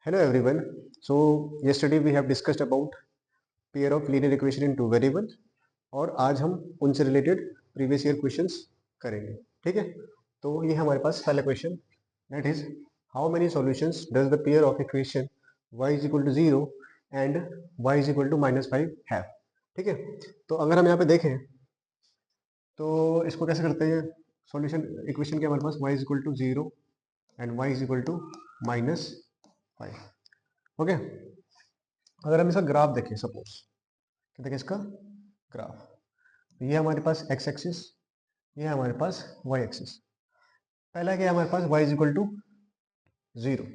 Hello everyone. So yesterday we have discussed about pair of linear equation in two variable और आज हम उनसे related previous year questions करेंगे. ठीक है, तो ये हमारे पास पहला question, that is how many solutions does the pair of equation y is equal to 0 and y is equal to -5 have. ठीक है, तो अगर हम यहाँ पे देखें तो इसको कैसे करते हैं. सॉल्यूशन इक्वेशन के हमारे पास y is equal to 0 and y is equal to -5. Okay, अगर हम इसका ग्राफ देखें, सपोज देखें इसका ग्राफ, तो ये हमारे पास x एक्सिस, ये हमारे पास y एक्सिस. पहला क्या है हमारे पास y is equal to 0.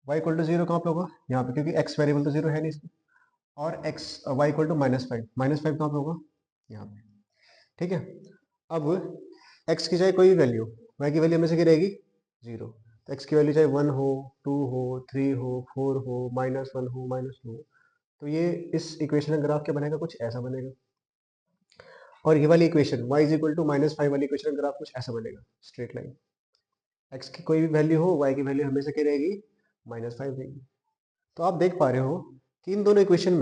y equal to 0 कहाँ पे होगा, यहाँ पे, क्योंकि x वेरिएबल तो 0 है नहीं इसमें. और x y इक्वल टू -5, -5 कहाँ पे होगा, यहाँ पे. ठीक है, अब x की चाहे कोई भी वैल्यू, y की वैल्यू में से क्या रहेगी, 0. तो x की वैल्यू चाहे 1 हो, 2 हो, 3 हो, 4 हो, -1 हो, -2 हो, तो ये इस इक्वेशन का ग्राफ क्या बनेगा, कुछ ऐसा बनेगा. और ये वाली equation y is equal to -5 वाली इक्वेशन का ग्राफ कुछ ऐसा बनेगा, स्ट्रेट लाइन. x की कोई भी वैल्यू हो, y की वैल्यू हमेशा क्या रहेगी, -5 रहेगी. तो आप देख पा रहे हो कि इन दोनों इक्वेशन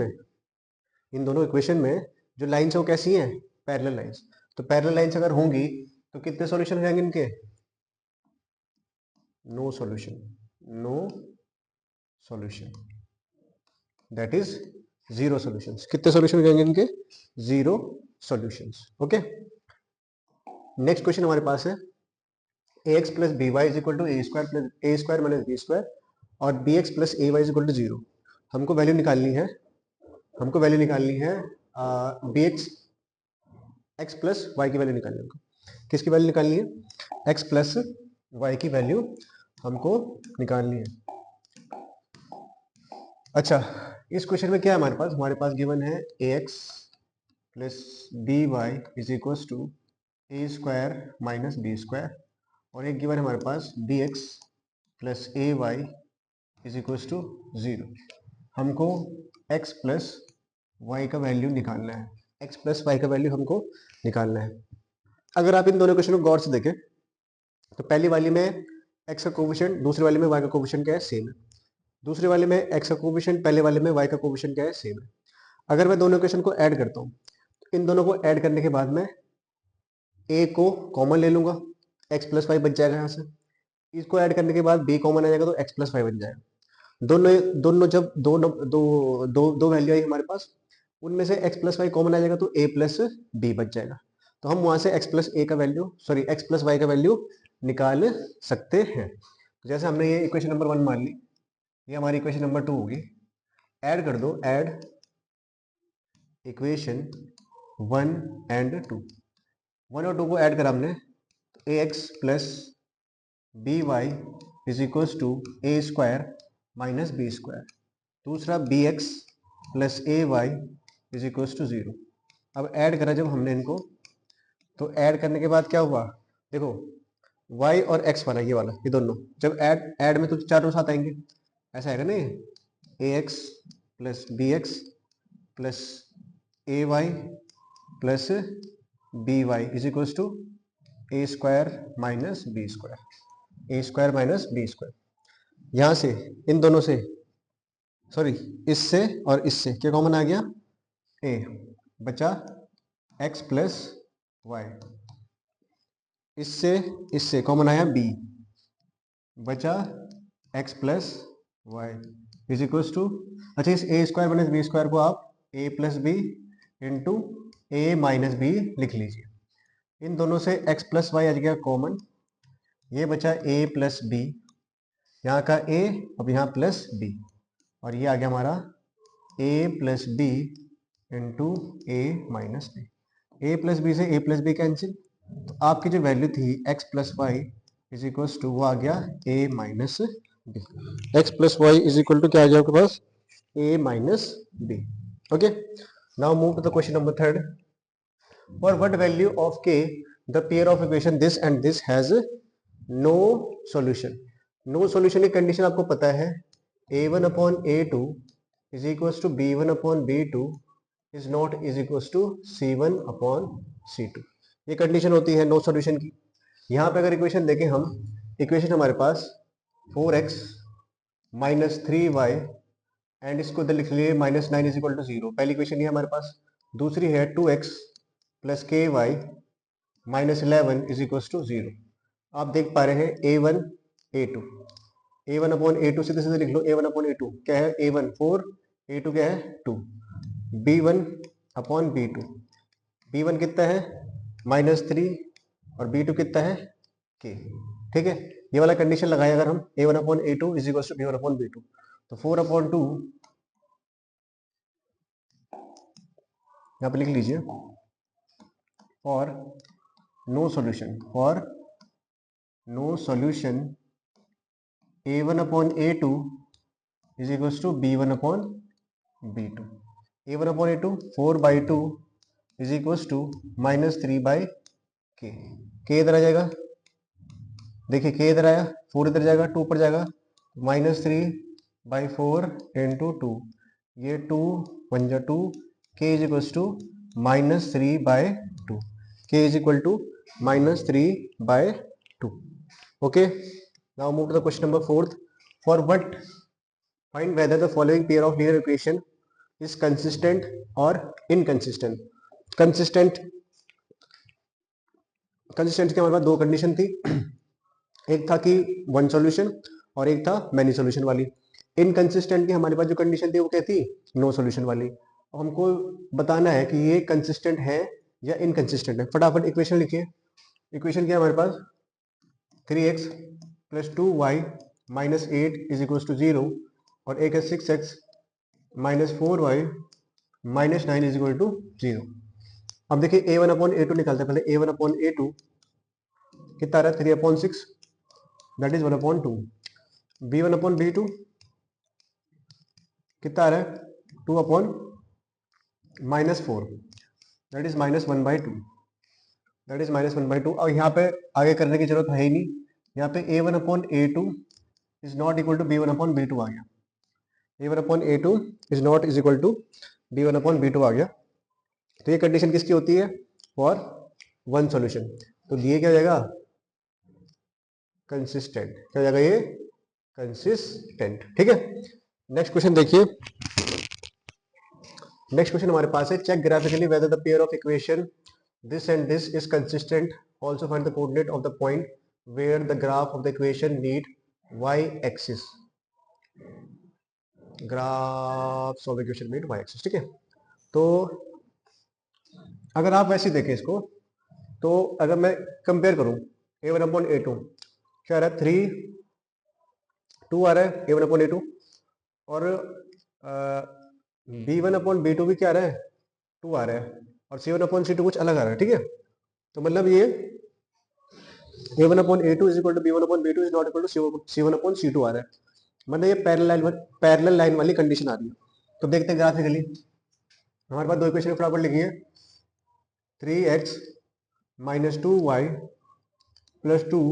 में जो लाइन्स है वो कैसी हैं, पैरेलल लाइन्स. तो पैरेलल लाइन्स अगर होंगी तो कितने सॉल्यूशन हो जाएंगे इनके, no solution, that is 0 solutions. कितने सॉल्यूशन हो जाएंगे इनके, 0 सॉल्यूशंस. ओके, नेक्स्ट क्वेश्चन हमारे पास है ax plus B Y is equal to A square minus B square और B x plus A Y is equal to 0. हमको वैल्यू निकालनी है बी एक्स प्लस वाई की वैल्यू निकालनी है. किसकी वैल्यू निकालनी है, एक्स प्लस वाई की वैल्यू हमको निकालनी है. अच्छा, इस क्वेश्चन में क्या है हमारे पास गिवन है ax plus B Y is equal to A square minus B square और एक गिवन है हमारे पास B x plus A Y is equal to 0. हमको x प्लस वाई का वैल्यू निकालना है, x प्लस वाई का वैल्यू हमको निकालना है. अगर आप इन दोनों क्वेश्चन को गौर से देखें तो पहली वाली में x का कोफिशिएंट, दूसरी वाली में y का कोफिशिएंट क्या है, सेम है. दूसरी वाली में x का कोफिशिएंट, पहले वाले में y का कोफिशिएंट क्या है, सेम है. अगर मैं दोनों क्वेश्चन को ऐड करता हूँ तो इन दोनों को ऐड करने के बाद मैं a को कॉमन ले लूंगा, x प्लस वाई बच जाएगा यहाँ से. इसको ऐड करने के बाद b कॉमन आ जाएगा तो x प्लस वाई बन जाएगा. दोनों दोनों जब दो दो दो दो वैल्यू आई हमारे पास, उनमें से x प्लस वाई कॉमन आ जाएगा तो a प्लस बी बच जाएगा. तो हम वहां से x प्लस वाई का वैल्यू निकाल सकते हैं. जैसे हमने ये इक्वेशन नंबर 1 मान ली, ये हमारी इक्वेशन नंबर 2 होगी. ऐड कर दो, ऐड इक्वेशन 1 एंड 2. 1 और 2 को ऐड करा हमने तो A X plus B Y is equal to A square minus B square. दूसरा B x plus A Y is equal to 0. अब ऐड करा जब हमने इनको, तो ऐड करने के बाद क्या हुआ, देखो y और x बना, ये वाला, ये दोनों जब ऐड में तो चारों साथ आएंगे, ऐसा आएगा ना, A X plus B x plus A Y plus B Y is equal to A square minus B square. यहाँ से इन दोनों से, सॉरी इससे और इससे क्या कॉमन आ गया, a बचा x प्लस वाई. इससे कॉमन आया b, बचा x plus y is equal to, अच्छा इस a square minus B square को आप a plus b into a minus b लिख लीजिए. इन दोनों से x प्लस वाई आ गया कॉमन, ये बचा a प्लस बी, यहाँ का a अब यहाँ प्लस b, और ये आ गया हमारा a plus b into a minus b. A plus b से a प्लस बी कैंसिल, तो आपकी जो वैल्यू थी x plus y is equal to वो आ गया a minus b. X plus y is equal to क्या आ गया आपके पास, a minus b. Okay, now move to the question number 3. For what value of k the pair of equation this and this has no solution. No solution की condition आपको पता है, a1 upon a2 is equal to b1 upon b2 is not is equal to c1 upon c2. ये condition होती है no solution की. यहाँ पे अगर इक्वेशन देखें हम, इक्वेशन हमारे पास 4x -3y एंड इसको इधर लिख लिए -9 इज इक्वल टू 0। पहली इक्वेशन ये हमारे पास। दूसरी है 2x plus ky -11 is equal to 0। आप देख पा रहे हैं a1 a2, a1 upon a2 सीधे सीधे लिख लो। a1 अपॉन a2 क्या है? a1 4, a2 क्या है? 2। b1 अपॉन b2, b1 कितना है? -3 और b2 कितना है? k। ठीक है, ये वाला कंडीशन लगाए अगर हम a1 upon a2 is equal to b1 upon b2, तो 4 अपॉन 2 यहाँ पे लिख लीजिए। और no solution a1 upon a2 is equal to b1 upon b2। a1 upon a2 4/2 is equal to -3/k। k इधर आ जाएगा, देखिए k इधर आया, 4 इधर जाएगा, 2 पर जाएगा, -3/4 इंटू 2, ये 2 1 जा 2, k is equal to -3/2, k is equal to -3/2। Okay, now move to the question number 4। For what find whether the following pair of linear equation is consistent और इनकंसिस्टेंट। कंसिस्टेंट की हमारे पास दो कंडीशन थी, एक था कि वन सॉल्यूशन और एक था मैनी सॉल्यूशन वाली। इनकंसिस्टेंट की हमारे पास जो कंडीशन थी वो क्या थी? नो सॉल्यूशन वाली। और हमको बताना है कि ये कंसिस्टेंट है या इनकंसिस्टेंट है। फटाफट इक्वेशन लिखिए। इक्वेशन क्या है हमारे पास? 3x plus 2y minus 8 is equal to 0 और एक है 6x minus 4y minus 9 is equal to 0। अब देखिए a1 अपॉन a2 निकालते हैं। पहले a1 अपॉन a2 कितना आ रहा है? 3/6, that is 1/2। b1 upon b2 कितना आ रहा है? 2 upon -4, that is -1/2, that is -1/2। और यहाँ पे आगे करने की जरूरत है ही नहीं, यहाँ पे a1 upon a2 is not equal to b1 upon b2 आ गया। a1 upon a2 is not is equal to b1 upon b2 आ गया। तो ये कंडीशन किसकी होती है? For one solution. तो दिए क्या हो जाएगा? कंसिस्टेंट। क्या हो जाएगा ये? कंसिस्टेंट। ठीक है, नेक्स्ट क्वेश्चन देखिए। नेक्स्ट क्वेश्चन हमारे पास है, check graphically whether the pair of equation this and this is consistent. Also find the coordinate of the point where the graph of the equation need y-axis. Graphs of equation need y-axis. ठीक है, तो अगर आप वैसे देखें इसको, तो अगर मैं कंपेयर करूं a1 अपॉन a2 क्या आ रहा है? 3 2 आ रहा है a1 अपॉन a2, और b1 अपॉन b2 भी क्या आ रहा है? 2 आ रहा है, और c1 अपॉन c2 कुछ अलग आ रहा है। ठीक है, तो मतलब ये a1 upon a2 is equal to b1 upon b2 is not equal to c1 upon c2 आ रहा है। मतलब ये पैरेलल लाइन वाली कंडीशन आ रही है। तो देखते हैं ग्राफिकली। हमारे पास दो इक्वेशन फटाफट लिखिए। 3x minus 2y plus 2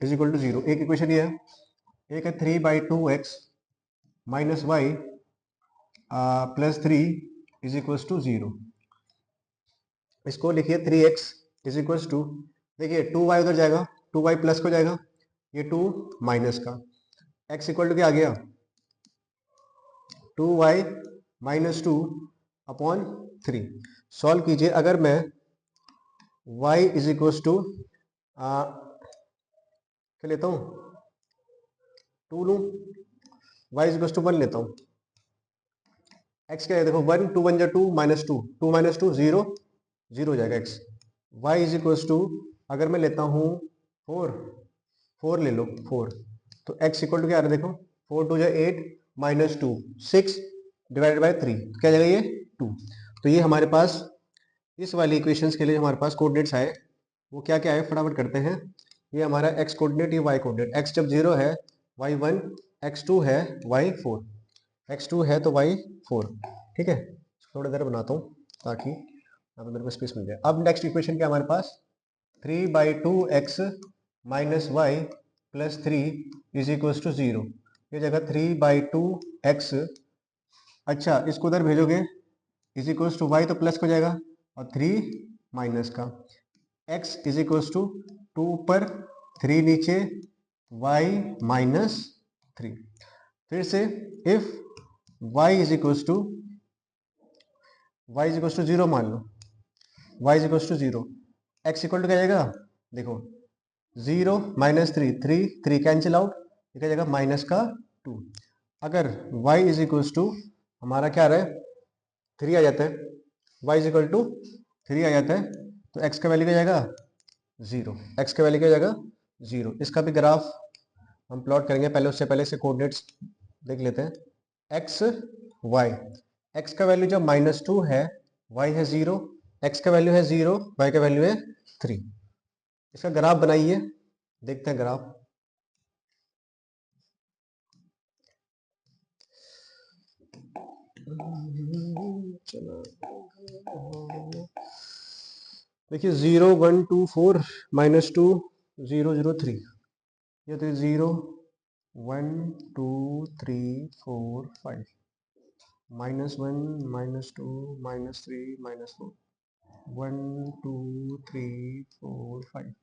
is equal to 0। एक इक्वेशन ये है, एक है 3/2x minus y plus 3 is equal to 0। इसको लिखिए 3x इज इक्वल टू, देखिए 2y उधर जाएगा, 2y प्लस को जाएगा, ये 2 माइनस का, x इक्वल टू क्या आ गया? 2y minus 2 upon 3। सॉल्व कीजिए। अगर मैं y इज इक्वल टू क्या लेता हूँ? 2 लूँ, y इज इक्वल टू 1 लेता हूँ। x क्या है? देखो 1 2 1 जा 2 माइनस 2, 2 माइनस 2 0 0 हो जाएगा x। y is equal to अगर मैं लेता हूँ 4 ले लो 4, तो x इक्वल टू क्या आ रहा है? देखो 4 2 जा 8 माइनस 2 6 डिवाइडेड बाय 3, क्या जाएगा ये? 2। तो ये हमारे पास इस वाली इक्वेशंस के लिए हमारे पास कोऑर्डिनेट्स आए, वो क्या क्या है फटाफट करते हैं। ये हमारा x कोऑर्डिनेट, ये y कोऑर्डिनेट। x जब 0 है y1, x2 है y4, x2 है तो y4। ठीक है, थोड़ा देर बनाता हूँ ताकि यहाँ पे मेरे को स्पेस मिल जाए। अब नेक्स्ट इक्वेशन क्या हमारे पास? 3/2x minus y plus 3 is equal to 0। ये जगह 3/2x, अच्छा इसको उधर भेजोगे इज इक्वल टू वाई तो प्लस हो जाएगा और 3 माइनस का, x इज इक्वल टू 2 पर 3 नीचे y माइनस 3। फिर से if y is equals to zero मान लो, y is equals to zero, x equal to क्या जाएगा, देखो 0 -3, 3 कैंसिल आउट, क्या जाएगा माइनस का 2। अगर y इज इक्वल्स टू हमारा क्या रहा है 3 आ जाता है, y इज इक्वल टू 3 आ जाता है, तो x का वैल्यू क्या जाएगा 0, x का वैल्यू क्या जाएगा 0। इसका भी ग्राफ हम प्लॉट करेंगे, पहले उससे पहले से कोऑर्डिनेट्स देख लेते हैं। x y, x का वैल्यू जब -2 है, y है 0, x का वैल्यू है 0, y का वैल्यू है 3। इसका ग्राफ बनाइए, देखते हैं ग्राफ। देखिए 0 1 2 4 -2 0 0 3, ये तो 0 1 2 3 4 5 -1 -2 -3 -4 1 2 3 4 5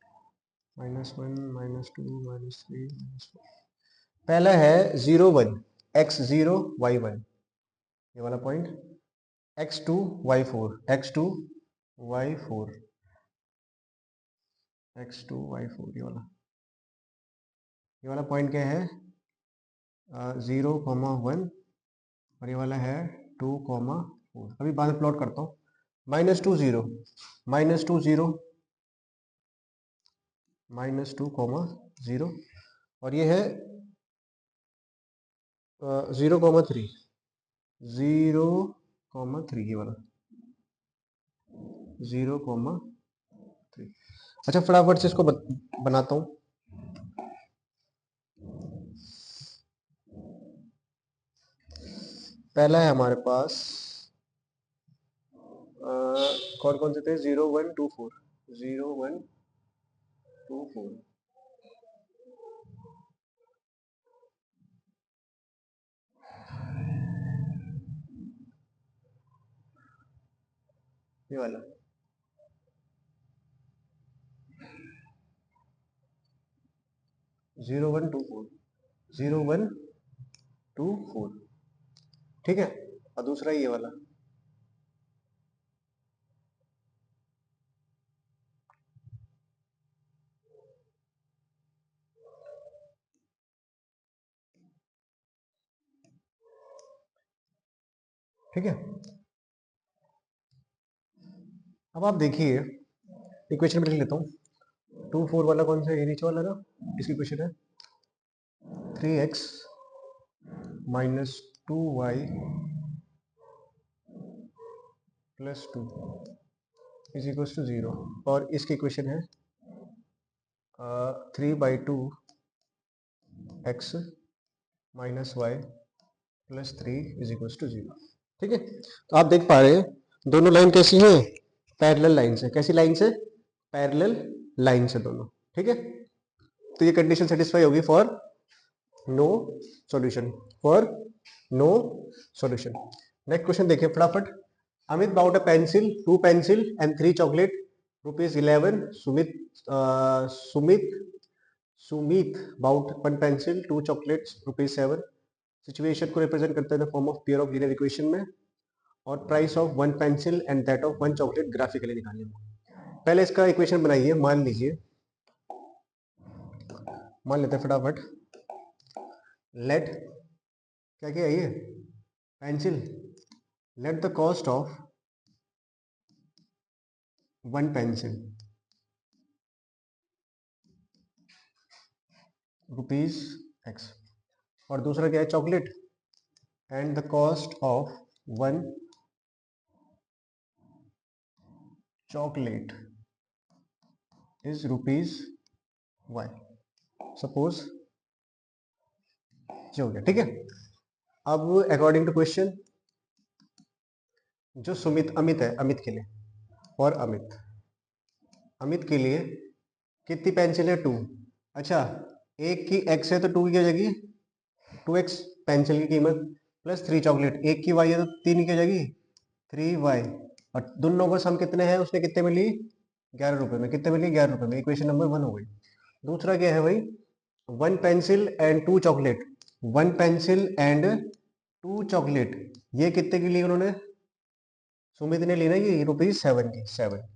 -1 -2 -3 -4। पहला है 0 1 x0 y1, ये वाला point, x2 y4 x2 y4 x2 y4, ये वाला पॉइंट क्या है 0, 1 और ये वाला है 2, 4। अभी बाद में प्लॉट करता हूँ। -2 0 -2 0 -2, 0 और ये है 0, 3 0, 3, ये वाला 0, 3। अच्छा फटाफट से इसको बनाता हूँ। पहला है हमारे पास कौन कौन से थे 0 1 2 4 0 1 2 4 ये वाला 0 1 2 4 0 1 2 4, ठीक है। और दूसरा ये वाला ठीक है। अब आप देखिए इक्वेशन में लिख लेता हूँ। 2 4 वाला कौन सा, ये नीचे वाला ना, इसकी इक्वेशन है 3x -2y + 2 is equal to 0 और इसकी इक्वेशन है 3/2 x -y + 3 is equal to 0, ठीक है। तो आप देख पा रहे हैं दोनों लाइन कैसी हैं, पैरेलल लाइन से। कैसी लाइन से, पैरेलल लाइन से दोनों, ठीक है। तो ये कंडीशन सेटिस्फाई होगी for no solution, for no solution. Next question देखिए फटाफट। Amit bought a pencil, 2 pencil and 3 chocolate ₹11। Sumit bought 1 pencil 2 chocolates ₹7। Situation को रिप्रेजेंट करते हैं form of pair of linear equation में, और price of 1 pencil and that of 1 chocolate graphically निकालिए। पहले इसका इक्वेशन बनाइए। मान लीजिए, मान लेते हैं फटाफट, लेट क्या क्या है ये pencil, let the cost of 1 pencil ₹x, और दूसरा क्या है chocolate, and the cost of 1 chocolate is ₹y। Suppose ये हो गया, ठीक है। अब अकॉर्डिंग टू क्वेश्चन, जो अमित है, अमित के लिए, और अमित के लिए कितनी पेंसिल है 2। अच्छा, एक की x है तो 2 की क्या जाएगी 2x पेंसिल की कीमत, प्लस 3 चॉकलेट, एक की y है तो 3 की क्या जाएगी 3y, और दोनों को सम कितने हैं, उसने कितने में ली 11 रुपए में। कितने में ली 11 रुपए में। इक्वेशन नंबर 1 हो गई। दूसरा क्या है भाई, 1 pencil and 2 chocolate, 1 pencil and 2 chocolate, ये कितने की ली उन्होंने? सुमित ने ली ना ये ₹7 की, 7।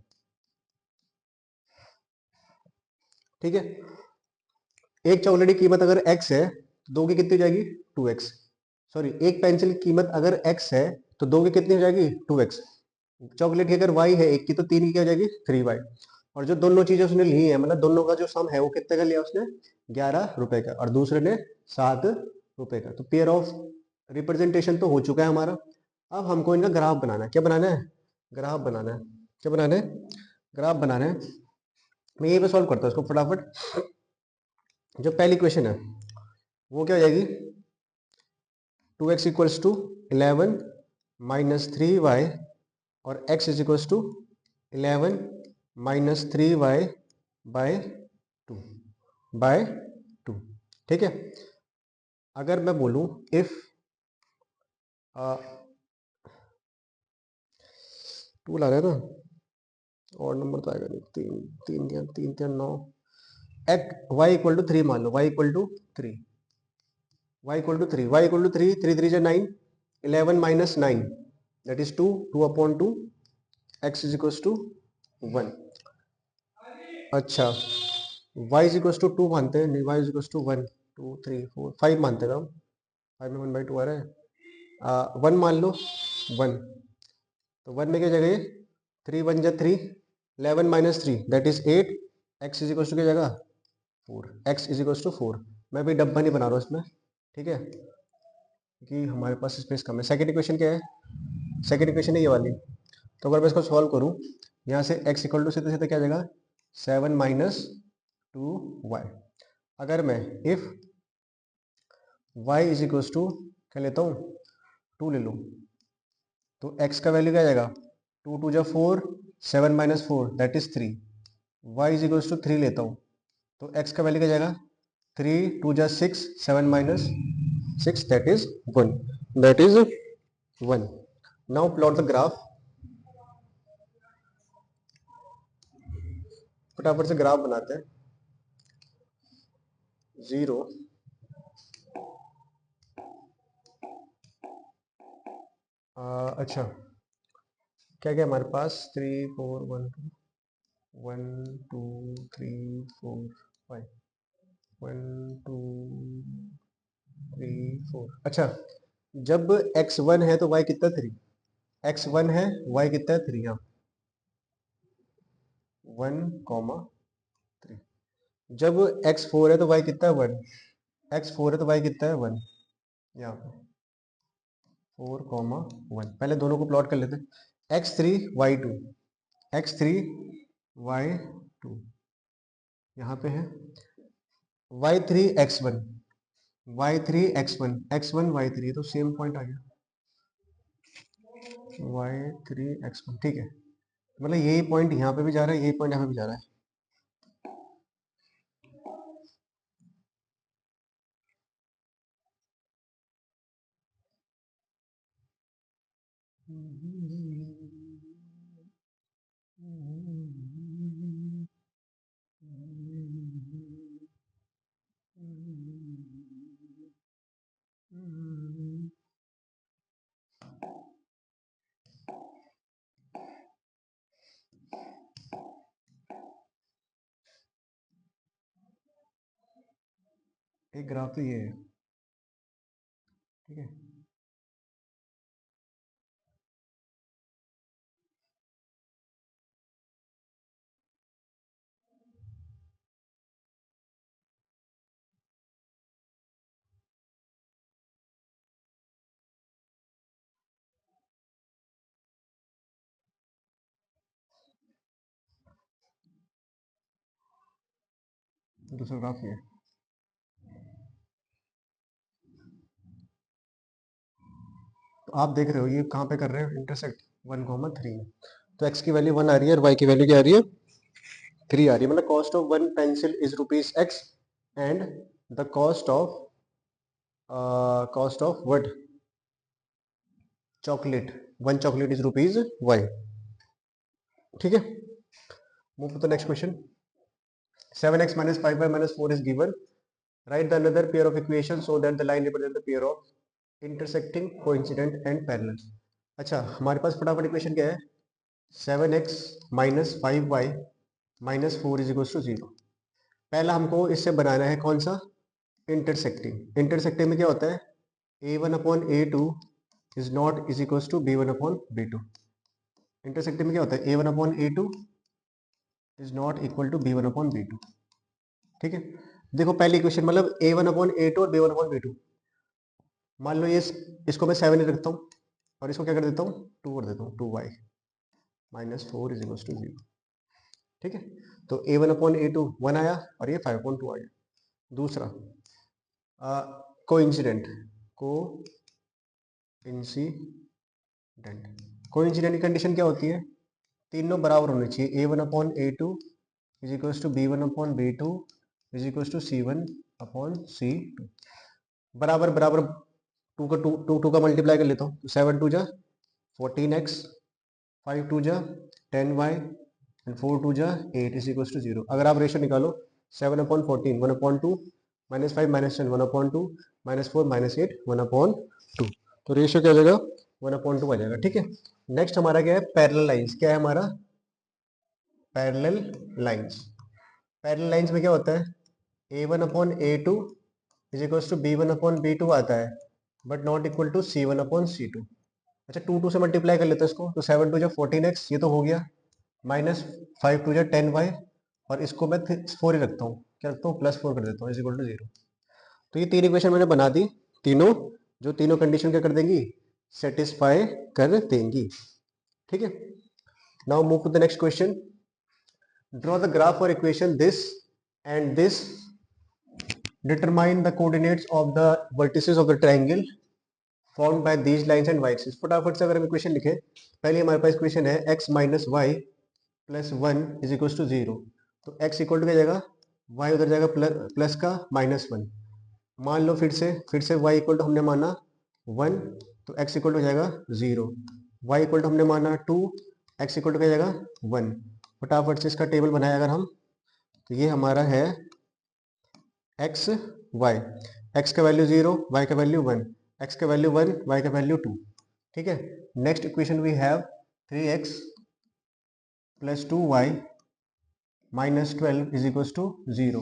ठीक है, एक चॉकलेट की कीमत अगर x है तो दो की कितनी हो जाएगी? 2x। सॉरी, एक पेंसिल की कीमत अगर x है तो दो की कितनी हो जाएगी? 2x। चॉकलेट की अगर y है एक की, तो तीन की क्या हो जाएगी? 3y। और जो दोनों चीजें उसने ली है, मतलब दोनों का जो सम है वो कितने का लिया उसने? 11 रुपए का, और दूसरे ने 7 रुपए का। तो पेयर ऑफ रिप्रेजेंटेशन तो हो चुका है हमारा। अब हमको इनका ग्राफ बनाना है। क्या बनाना है? ग्राफ बनाना है। क्या बनाना है? ग्राफ बनाना है। मैं यही पे सॉल्व करता हूँ इसको फटाफट। जो पहली क्वेश्चन है वो क्या हो जाएगी? 2x equals to 11 minus 3y, और x is equals to 11 minus 3y by 2, by 2। ठीक है, अगर मैं बोलूं इफ 2 ला रहे हैं ना, और नंबर तो आएगा नहीं, तीन तीन 9, एक्ट y इक्वल टू 3 मान लो, y equal to 3, y equal to 3, y equal to 3, 3 3 9, 11 minus 9 that is 2, 2 upon 2, x is equal to 1। अच्छा, y इज इक्वल टू 2 मानते हैं, नहीं, y इज इक्वल टू 1 2 3 4 5 मानते हैं हम, 5 में 1/2 आ रहा है, 1 मान लो, 1। तो 1 में क्या जगह है? 3 1 जा 3, 11 minus 3 that is 8, x is equal to क्या जगह? 4, x इज इक्वल टू 4। मैं भी डब्बा नहीं बना रहा हूँ इसमें, ठीक है, क्योंकि हमारे पास स्पेस कम है। सेकंड इक्वेशन क्या है? सेकंड इक्वेशन है ये वाली। तो अगर मैं इसको सॉल्व करूँ, यहाँ से x इक्वल टू सीधे सीधे क्या जगह? 7 माइनस 2y। अगर मैं if y is equal to क्या लेता हूँ? 2 ले लूँ, तो x का वैल्यू क्या आ जाएगा? 2 2 जा 4, 7 minus 4 that is 3। y is equal to 3 लेता हूँ, तो x का वैल्यू क्या जाएगा? 3 2 जा 6, 7 minus 6 that is 1, that is 1। Now plot the graph. फटाफट से ग्राफ बनाते हैं। 0, अच्छा, क्या क्या हमारे पास? 3 4 1 2 1 2 3 4 5 1 2 3 4। अच्छा, जब x1 है तो y कितना? 3। x1 है, y कितना है? 3। यहाँ 1 कॉमा 3। जब x4 है तो y कितना है? 1। x4 है तो y कितना है? 1। यहाँ पे 4 कॉमा 1। पहले दोनों को प्लॉट कर लेते हैं। x3 y2, x3 y2 यहाँ पे है, y3 x1, y3 x1, x1 y3, तो सेम पॉइंट आ गया, y3 x1। ठीक है, मतलब यही पॉइंट यहाँ पे भी जा रहा है, यही पॉइंट यहाँ पे भी जा रहा है। एक ग्राफ तो ये है, ठीक है। दूसरा ग्राफ ये है। तो आप देख रहे हो ये कहाँ पे कर रहे हो? इंटरसेक्ट 1,3 में। तो x की वैल्यू 1 आ रही है और y की वैल्यू क्या आ रही है? 3 आ रही है। मतलब cost of one pencil is ₹x and the cost of what? Chocolate, one chocolate is ₹y। ठीक है, move to the next question. 7x minus 5y minus 4 is given. Write the another pair of equation so that the line represent the pair of intersecting coincident and parallel. अच्छा, हमारे पास फटाफट equation क्या है? 7x minus 5y minus 4 is equal to 0। पहला हमको इससे बनाना है कौन सा? इंटरसेक्टिंग। इंटरसेक्टिंग में क्या होता है? a1 upon a2 is not is equal to b1 upon b2। Intersecting में क्या होता है? a1 upon a2 is not equal to b1 upon b2। ठीक है, देखो पहली इक्वेशन मतलब a1 अपॉन a2 और b1 अपॉन b2। मान लो ये इसको मैं 7 ही रखता हूँ और इसको क्या कर देता हूँ? 2 कर देता हूँ, 2y minus 4 is equal to 0। ठीक है, तो a1 अपॉन a2 1 आया और ये 5 अपॉन 2 आया। दूसरा कोइंसिडेंट, कोइंसिडेंट की कंडीशन क्या होती है? तीनों बराबर होने चाहिए। a1 upon a2 is equal to b1 upon b2 is equal to c1 upon c2। बराबर बराबर, टू का टू का मल्टीप्लाई कर लेता हूँ, तो 7 टू जा 14x, 5 टू जा 10y एंड 4 टू जा 8 इज इक्वल टू 0। अगर आप रेशो निकालो 7 upon 14 1 upon 2 minus 5 minus 10 1 upon 2 minus 4 minus 8 1 upon 2, तो रेशियो क्या आ जाएगा? 1 अपॉन 2 आ जाएगा। ठीक है, नेक्स्ट हमारा क्या है? Parallel lines. क्या है हमारा? Parallel lines. पैरेलल लाइंस में क्या होता है? a1 upon a2 is equal to b1 upon b2 आता है, but not equal to c1 upon c2। अच्छा, 2 से मल्टीप्लाई कर लेते हैं इसको, तो 7 टू जा 14x, ये तो हो गया, माइनस 5 टू जा 10y, और इसको मैं 4 ही रखता हूँ, क्या रखता हूँ? प्लस 4 कर देता हूँ इज इक्वल टू 0। तो ये तीन इक्वेशन मैंने बना दी, तीनों जो तीनों कंडीशन क्या कर देंगी? सेटिस्फाई कर देंगी। ठीक है, now move to the next question. Draw the graph और equation this and this, determine the coordinates of the vertices of the triangle formed by these lines and y-axis। फटाफट से अगर हम इक्वेशन लिखें, पहले हमारे पास इक्वेशन है x minus y plus 1 is equal to 0। तो x इक्वल टू क्या जाएगा? y उधर जाएगा प्लस का माइनस 1। मान लो फिर से y इक्वल टू हमने माना 1, तो x इक्वल टू जाएगा 0। y इक्वल टू हमने माना 2, x इक्वल टू क्या जाएगा? 1। फटाफट से इसका टेबल बनाया अगर हम, तो ये हमारा है एक्स वाई। एक्स का वैल्यू 0, वाई का वैल्यू 1, एक्स का वैल्यू 1, वाई का वैल्यू 2। ठीक है, next equation we have 3x plus 2y minus 12 is equal to 0।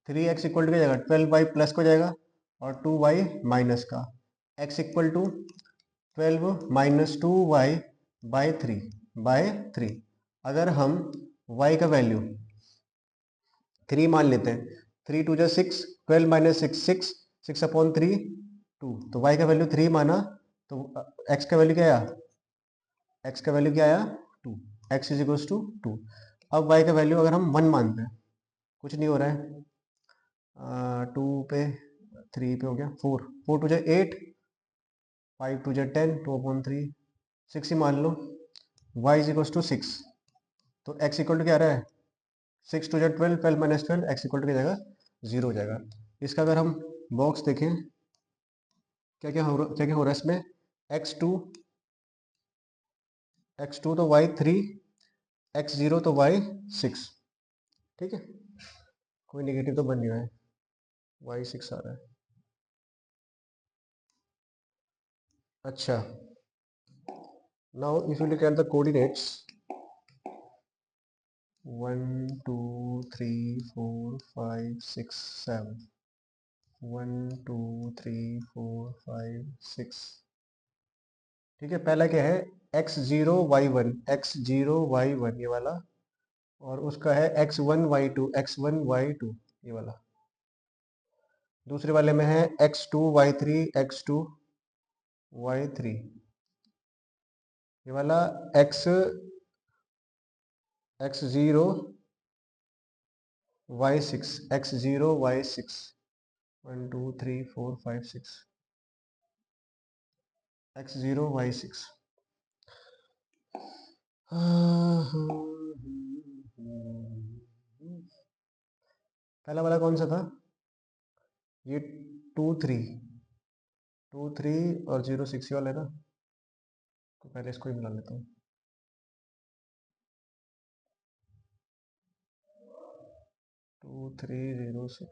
3x equal to क्या जाएगा? 12y प्लस को जाएगा और 2y माइनस का, x equal to 12 minus 2y by 3। अगर हम y का वैल्यू 3 मान लेते हैं, 3 टू जा 6, 12 माइनस 6 6, 6 अपॉन 3 2, तो y का वैल्यू 3 माना, तो x का वैल्यू क्या आया? x का वैल्यू क्या आया? 2। x is equal to 2। अब y का वैल्यू अगर हम 1 मानते हैं, कुछ नहीं हो रहा है, 2 पे 3 पे हो गया 4, 4 टू जा 8, 5 टू जा 10, 2 अपॉन 3, 6 ही मान लो। y इज इक्वल टू 6, तो x इक्वल टू क्या आ रहा है? 6 टू जा 12, 12 माइनस 12, x इक्वल टू क्या जाएगा? 0 हो जाएगा। इसका अगर हम बॉक्स देखें, क्या क्या हो रहा है इसमें? x2 तो y3, x0 तो y6। ठीक है, कोई नेगेटिव तो बन नहीं रहा है, y6 आ रहा है। अच्छा, now if you look at the coordinates 1 2 3 4 5 6 7, 1 2 3 4 5 6। ठीक है, पहला क्या है? x0 y1, x0 y1 ये वाला, और उसका है x1 y2, x1 y2 ये वाला। दूसरे वाले में है x2 y3, x2 y3 ये वाला, x0 y6, x0 y6, 1 2 3 4 5 6, x0 y6। पहला वाला कौन सा था? ये 2 3 और 0 6 वाला है ना, तो पहले इसको ही मिला लेता हूँ। 2 3 0 6,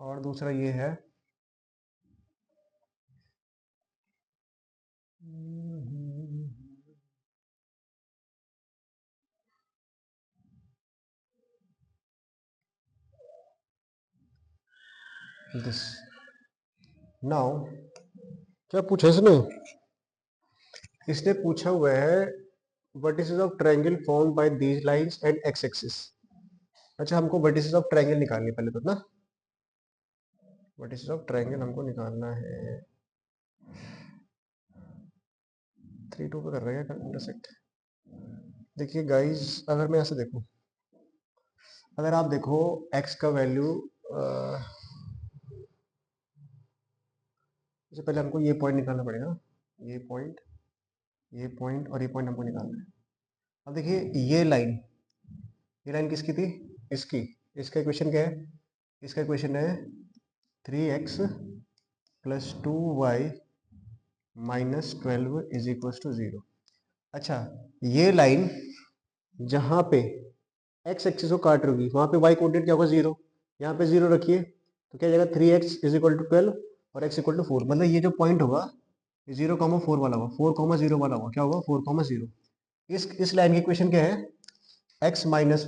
और दूसरा ये है दिस। नाउ क्या पूछा इसने? इसने पूछा हुआ है vertices of triangle formed by these lines and x axis. अच्छा, हमको वर्टिसेस ऑफ ट्रायंगल निकालनी है पहले तो ना। वर्टिसेस ऑफ ट्रायंगल हमको निकालना है। 3 2 पे कर रहा है क्या इंटरसेक्ट? देखिए गाइस, अगर मैं ऐसे देखूं, अगर आप देखो x का वैल्यू, इससे पहले हमको ये पॉइंट निकालना पड़ेगा। ये पॉइंट, ये पॉइंट और ये पॉइंट हमको निकालना है। अब देखिए ये लाइन किसकी थी? इसकी। इसका इक्वेशन क्या है? इसका इक्वेशन है 3x plus 2y minus 12 is equal to 0। अच्छा, ये लाइन जहां पे x एक्सिस को काट रही होगी वहां पे y कोऑर्डिनेट क्या होगा? 0। यहाँ पे 0 रखिए तो क्या जाएगा? 3x इज इक्वल टू 12 और x इक्वल टू 4। मतलब ये जो पॉइंट होगा 0,4 वाला होगा, 4,0 वाला होगा। क्या होगा? 4,0। इस लाइन की इक्वेशन क्या है? x minus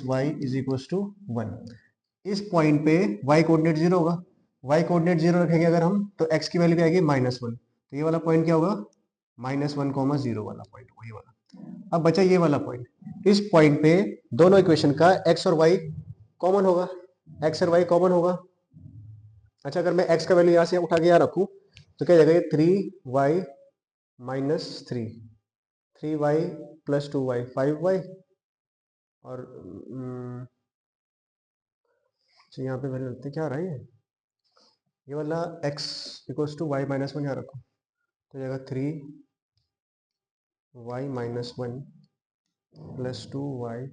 y is equal to 1। इस पॉइंट पे y कोऑर्डिनेट 0 होगा। y कोऑर्डिनेट 0 रखेंगे अगर हम, तो x की वैल्यू क्या आएगी? -1। तो ये वाला पॉइंट क्या होगा? -1,0 वाला पॉइंट होगा ये वाला। अब बचा ये वाला पॉइंट। इस पॉइंट पे दोनों इक्वेशन का x और y कॉमन होगा। x और y कॉमन होगा। अच्छा, अगर मैं x का वैल्यू यहाँ से उठा के यहाँ रखूँ तो क्या जाएगा? 3y minus 3y plus 2y 5y। और अच्छा, यहाँ पे वैल्यू लगती क्या आ रहा है? ये वाला x equals to y minus 1 यहाँ रखो तो जाएगा 3y minus 1 plus 2y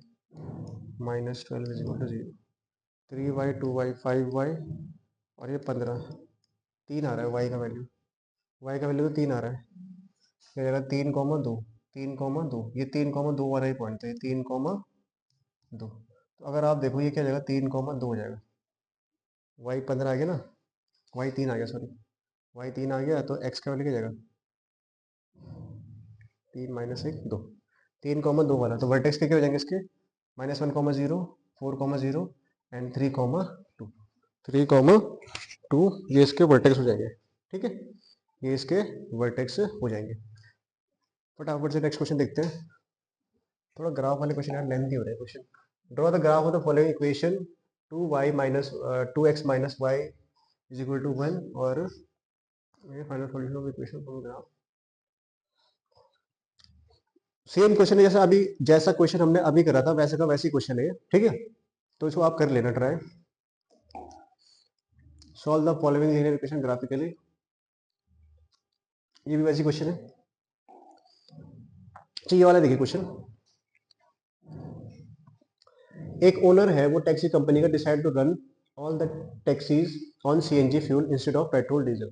minus 12 is equal to 0। 3y 2y 5y और ये 15, 3 आ रहा है y का वैल्यू। y का वैल्यू तो 3 आ रहा है। क्या जाएगा? 3,2 3,2। ये 3,2 वाला ही पॉइंट था, ये 3,2। तो अगर आप देखो ये क्या जाएगा? 3,2 हो जाएगा। y 15 आ गया ना, y 3 आ गया, सॉरी y 3 आ गया तो x का वैल्यू क्या जाएगा? 3 माइनस 1 2, 3,2 वाला। तो वर्टेक्स के क्या हो जाएंगे इसके? -1,0 4,0 एंड 3,2। 3,2 ये इसके वर्टेक्स हो जाएंगे। ठीक है, ये इसके वर्टेक्स हो जाएंगे। फटाफट से नेक्स्ट क्वेश्चन देखते हैं। थोड़ा ग्राफ वाले क्वेश्चन यार लेंथी हो रहे हैं question. Draw the graph of the following equation 2x minus y is equal to 1 और ये final solution of equation from graph. Same question है जैसा क्वेश्चन हमने अभी करा था वैसे का वैसे क्वेश्चन है। ठीक है, तो इसको आप कर लेना try. Solve the following linear equation graphically. ये भी वैसी क्वेश्चन है। ये वाला देखिए क्वेश्चन। एक ओनर है, वो टैक्सी कंपनी का, decide to run all the taxis on CNG fuel instead of petrol diesel.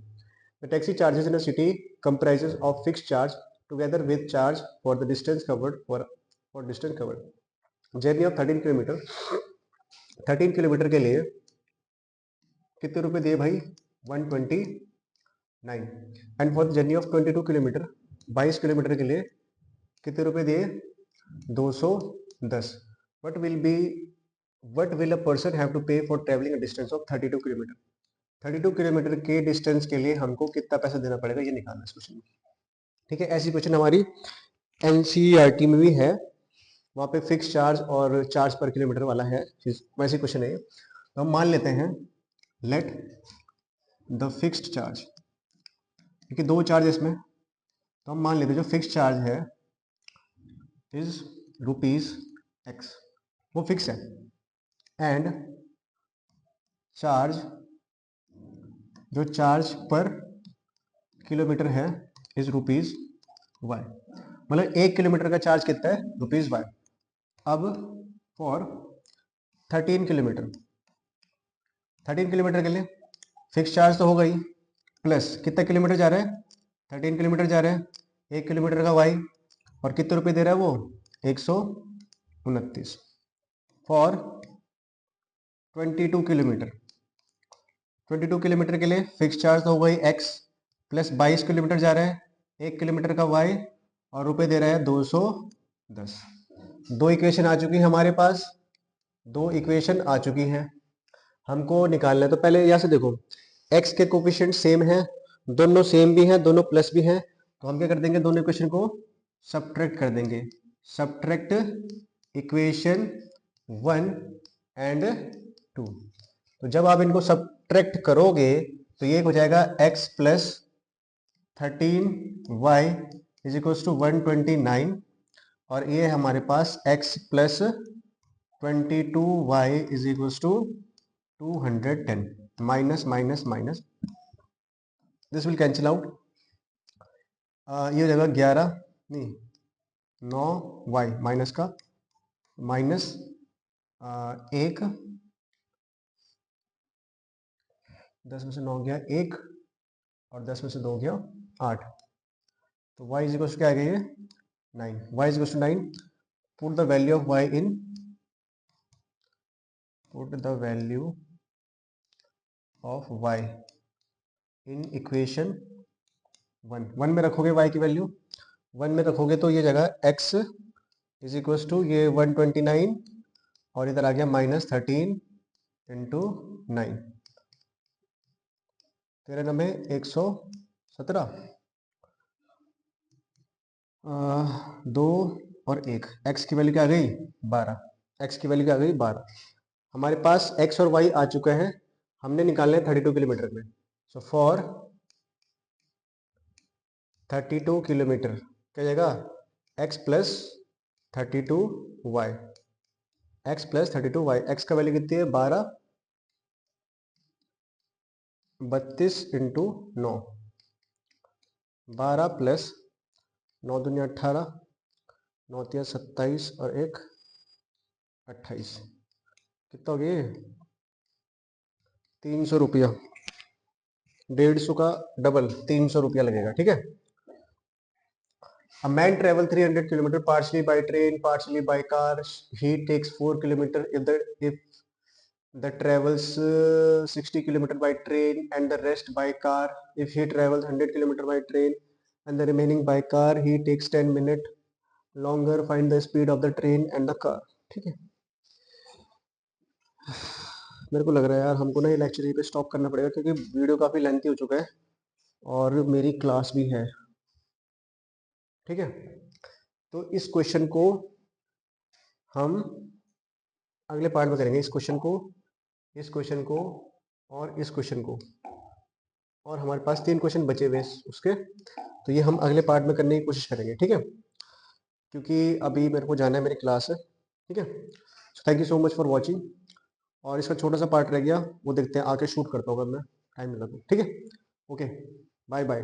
The taxi charges in a city comprises of fixed charge together with charge for the distance covered for distance covered. Journey of 13 kilometre. 13 kilometre के लिए कितने रुपए दिए भाई? 129। And for journey of 22 kilometre, 22 kilometre के लिए कितने रुपए दिए? 210। What will B what will a person have to pay for travelling distance of 32 kilometre. 32 kilometre के डिस्टेंस के लिए हमको कितना पैसा देना पड़ेगा, ये निकालना है इस क्वेश्चन में। ठीक है, ऐसी क्वेश्चन हमारी एनसीईआरटी में भी है। वहाँ पे फिक्स चार्ज और चार्ज पर किलोमीटर वाला है, वैसे क्वेश्चन है। तो हम मान लेते हैं लेट द फिक्स्ड चार्ज, क्योंकि दो चार्ज इसमें, तो हम मान लेते हैं जो फिक्स चार्ज है इज ₹x, वो फिक्स है। एंड चार्ज, जो चार्ज पर किलोमीटर है इज ₹y। मतलब 1 किलोमीटर का चार्ज कितना है? ₹y। अब फॉर 13 किलोमीटर, 13 किलोमीटर के लिए फिक्स चार्ज तो होगा ही, प्लस कितना किलोमीटर जा रहा है? 13 किलोमीटर जा रहा है। 1 किलोमीटर का y और कितने रुपए दे रहा है वो? 129 फॉर 22 किलोमीटर। 22 किलोमीटर के लिए फिक्स चार्ज तो होगा ही x, प्लस 22 किलोमीटर जा रहा है, 1 किलोमीटर का y, और रुपए दे रहा है 210। दो इक्वेशन आ चुकी है हमारे पास, दो इक्वेशन आ चुकी हैं, हमको निकालना है। तो पहले यहाँ से देखो, x के कोफिशिएंट सेम है, दोनों सेम भी हैं, दोनों प्लस भी हैं, तो हम क्या कर देंगे, दोनों इक्वेशन को सब्ट्रैक्ट कर देंगे। Subtract equation 1 and 2। तो जब आप इनको सब्ट्रैक्ट करोगे तो ये हो जाएगा x plus 13y is equal to 129, और ये हमारे पास x plus 22y is equal to 210। Minus minus minus, this will cancel out. ये हो जाएगा 11 नहीं 9y माइनस का माइनस 1, 10 में से 9 गया 1, और 10 में से 2 गया 8, तो y इज इक्वल टू क्या आ गया ये 9। y is equal to 9। Put the value of y in, put the value of y in equation 1 में रखोगे y की वैल्यू 1 में रखोगे तो ये जगह x इज इक्वल टू ये 129, और इधर आ गया -13 इंटू 9, तेरे नंबर 117, 2 और 1, x की वैल्यू क्या आ गई 12, x की वैल्यू क्या आ गई 12। हमारे पास x और y आ चुका है, हमने निकालने हैं 32 किलोमीटर में। सो फॉर 32 किलोमीटर क्या जाएगा, x plus 32y, x plus 32y, x का वैल्यू कितनी है 12, 32 इंटू 9, 12 प्लस 9 दूनी 18, 9 तिया 27 और 1 28, कितना हो गया 300 रुपया, 150 का डबल 300 रुपया लगेगा, ठीक है। A man travel 300 kilometer partially by train, partially by car. He takes 4 kilometer if the travels 60 kilometer by train and the rest by car. If he travels 100 kilometer by train and the remaining by car, he takes 10 minutes longer. Find the speed of the train and the car. ठीक है, मेरे को लग रहा है यार हमको ना ये लेक्चर पे स्टॉप करना पड़ेगा, क्योंकि वीडियो काफ़ी लेंथी हो चुका है और मेरी क्लास भी है, ठीक है। तो इस क्वेश्चन को हम अगले पार्ट में करेंगे, इस क्वेश्चन को, इस क्वेश्चन को और इस क्वेश्चन को, और हमारे पास 3 क्वेश्चन बचे हुए उसके, तो ये हम अगले पार्ट में करने की कोशिश करेंगे, ठीक है, क्योंकि अभी मेरे को जाना है, मेरी क्लास है, ठीक है। So thank you so much for watching, और इसका छोटा सा पार्ट रह गया, वो देखते हैं, आके शूट करता हूँ अगर मैं टाइम मिला तो, ठीक है। Okay, bye bye.